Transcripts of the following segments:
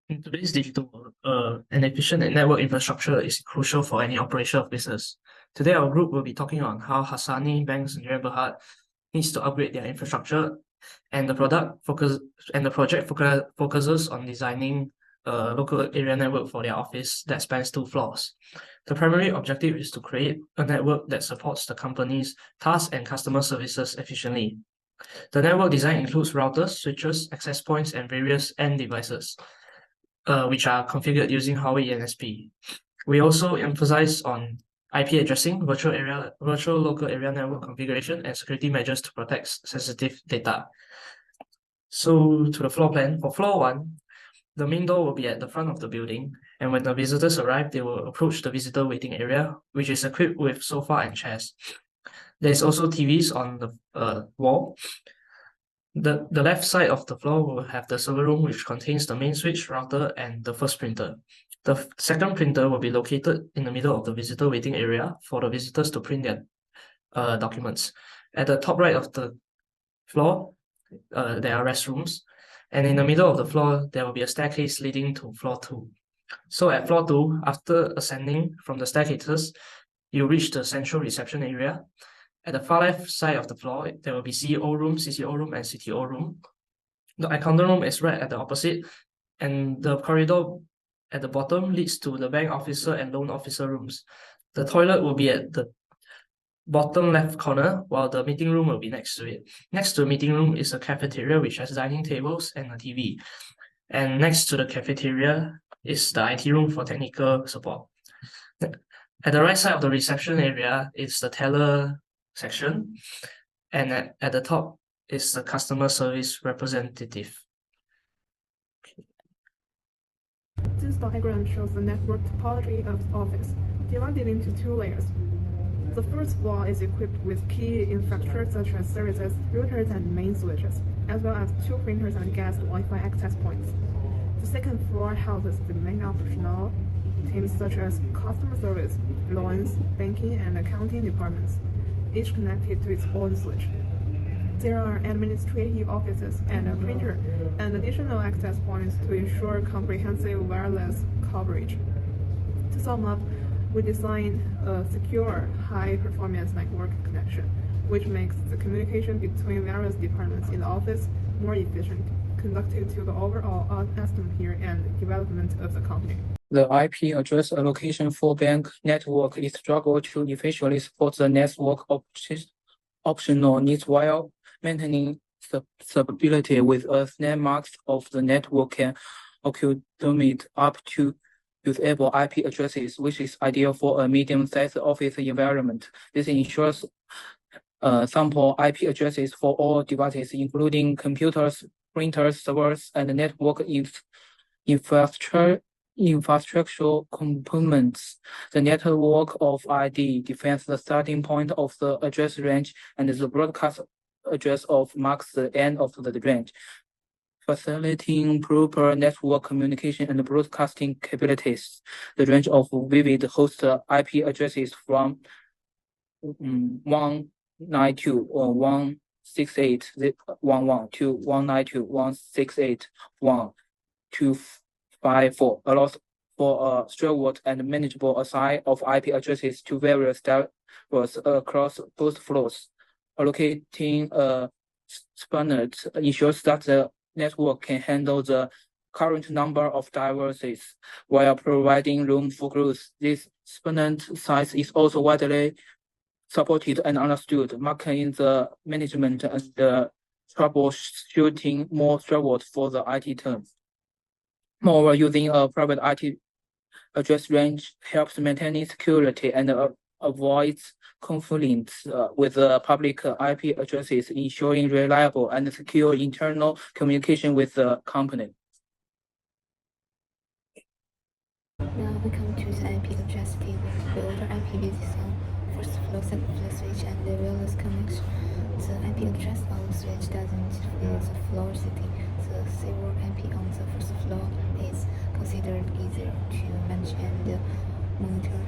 In today's digital world, an efficient network infrastructure is crucial for any operation of business. Today, our group will be talking on how Hassani Banks and Nurul Berhad needs to upgrade their infrastructure, and the project focuses on designing a local area network for their office that spans 2 floors. The primary objective is to create a network that supports the company's tasks and customer services efficiently. The network design includes routers, switches, access points, and various end devices, which are configured using Huawei NSP. We also emphasize on IP addressing, virtual local area network configuration, and security measures to protect sensitive data. So to the floor plan, for floor 1, the main door will be at the front of the building, and when the visitors arrive, they will approach the visitor waiting area, which is equipped with sofa and chairs. There's also TVs on the wall. The left side of the floor will have the server room, which contains the main switch, router, and the first printer. The second printer will be located in the middle of the visitor waiting area for the visitors to print their documents. At the top right of the floor, there are restrooms, and in the middle of the floor, there will be a staircase leading to floor 2. So at floor 2, after ascending from the staircases, you reach the central reception area. At the far left side of the floor, there will be CEO room, CCO room, and CTO room. The accountant room is right at the opposite, and the corridor at the bottom leads to the bank officer and loan officer rooms. The toilet will be at the bottom left corner, while the meeting room will be next to it. Next to the meeting room is a cafeteria which has dining tables and a TV. And next to the cafeteria is the IT room for technical support. At the right side of the reception area is the teller section, and at the top is the customer service representative. This diagram shows the network topology of the office, divided into 2 layers. The first floor is equipped with key infrastructure such as services, routers, and main switches, as well as 2 printers and guest Wi-Fi access points. The second floor houses the main operational teams such as customer service, loans, banking, and accounting departments, each connected to its own switch. There are administrative offices and a printer and additional access points to ensure comprehensive wireless coverage. To sum up, we designed a secure, high-performance network connection, which makes the communication between various departments in the office more efficient, conducive to the overall atmosphere and development of the company. The IP address allocation for bank network is struggle to efficiently support the network optional needs while maintaining stability with a network of the network can accumulate up to usable IP addresses, which is ideal for a medium-sized office environment. This ensures sample IP addresses for all devices, including computers, printers, servers, and network infrastructural components. The network of ID defines the starting point of the address range, and the broadcast address marks the end of the range, facilitating proper network communication and broadcasting capabilities. The range of vivid host IP addresses from 192.168.11 to 192.168.1.254 allows for a straightforward and manageable assign of IP addresses to various servers across both floors. Allocating a subnet ensures that the network can handle the current number of devices while providing room for growth. This subnet size is also widely supported and understood, making the management and the troubleshooting more straightforward for the IT team. Moreover, using a private IP address range helps maintaining security and avoids conflicts with public IP addresses, ensuring reliable and secure internal communication with the company. Now we come to the IP address table. We order IPv6 on first floor, second floor switch, and the wireless connection. The IP address on the switch doesn't fill the floor city. The server IP on the first floor is considered easier to manage and monitor.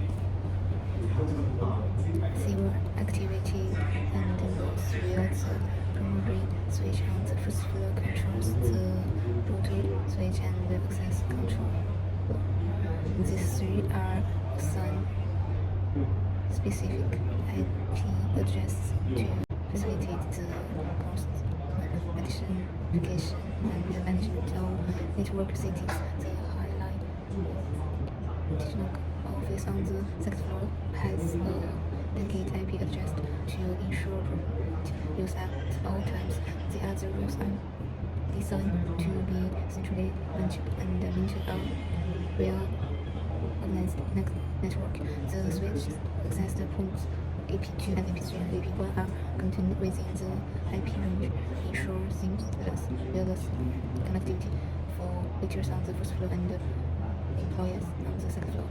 Server activity and loads via the primary switch on the first floor controls the router switch and the access control. These three are assigned specific IP addresses to facilitate the identification and the management of network settings. The highlight technical office on the second floor has a dedicated IP address to ensure use at all times. The other rooms are designed to be centrally managed and maintained on real organized network. The switch access points AP2 and AP3 and AP1 are contained within the IP range, ensure seamless wireless connectivity for workers on the first floor and employees on the second floor.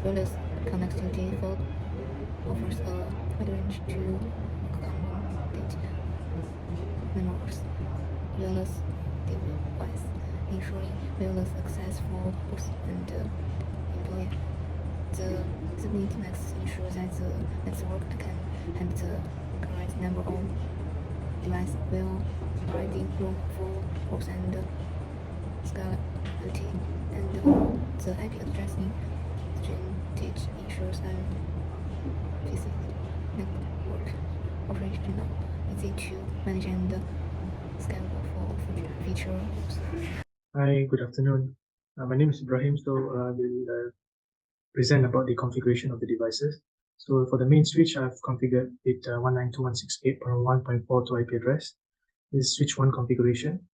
Wireless connectivity offers a wide range to accommodate members' wireless device, ensuring wireless access for both and employee. The Stability Max ensures that the network can handle the correct number of devices while providing room for growth and scalability. And the IP addressing strategy ensures an efficient network operational, easy to manage and scalable for future use. Hi, good afternoon. My name is Ibrahim, so I will present about the configuration of the devices. So for the main switch, I've configured it 192.168.1.42 IP address. This is switch 1 configuration.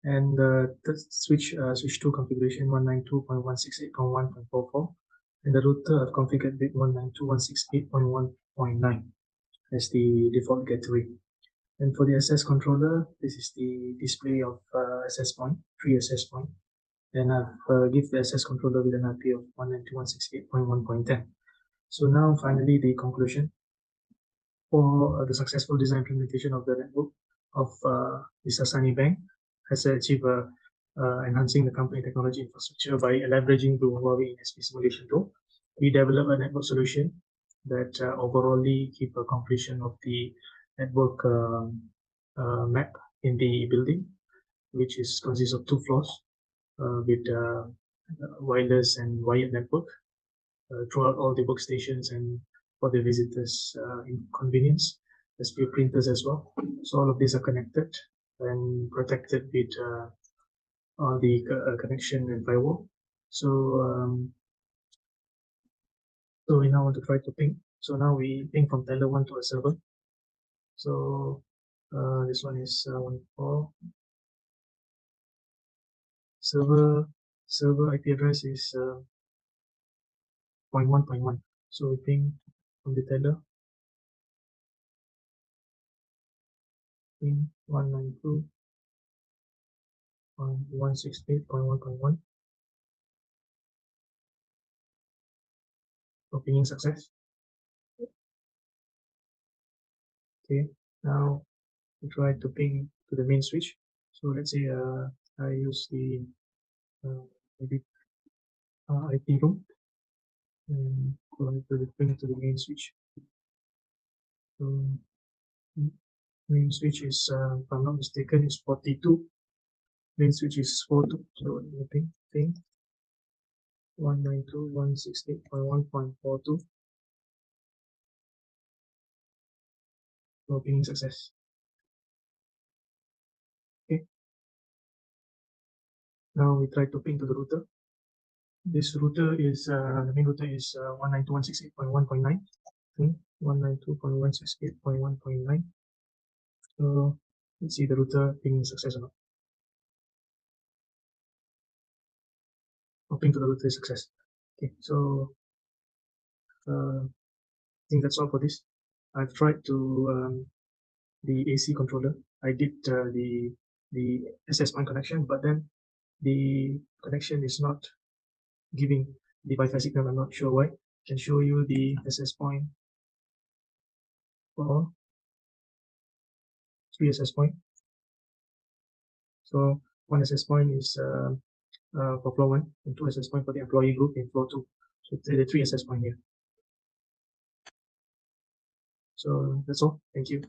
And the switch 2 configuration 192.168.1.44. And the router I've configured bit 192.168.1.9 as the default gateway. And for the access controller, this is the display of access point, 3 access point. And I've give the access controller with an IP of 192.168.1.10. So now finally the conclusion. For the successful design implementation of the network of this Hassani Bank has achieved enhancing the company technology infrastructure by leveraging the Huawei NSP simulation tool. We developed a network solution that overallly keep a completion of the network map in the building, which consists of 2 floors with wireless and wired network throughout all the workstations and for the visitors' convenience. There's few printers as well. So all of these are connected and protected with all the connection and firewall. So so we now want to try to ping. So now we ping from teller 1 to a server. So this one is 14. Server IP address is 0.1.1. So we ping from the teller ping 192.168.1.1. So pinging success. Okay, now we try to ping to the main switch. So let's say I use the maybe IP room and go to the ping to the main switch. So main switch is, if I'm not mistaken, is 42. Main switch is 42. So the ping 192.168.1.42. So pinging success. Okay. Now we try to ping to the router. This router is the main router is 192.168.1.9. 192.168.1.9. So let's see the router pinging success or not. Ping to the router is success. Okay, so I think that's all for this. I've tried to the AC controller. I did the access point connection, but then the connection is not giving the Wi-Fi signal. I'm not sure why. I can show you the access point for 3 access point. So 1 access point is for floor 1 and 2 access point for the employee group in floor 2. So the 3 access point here. So that's all. Thank you.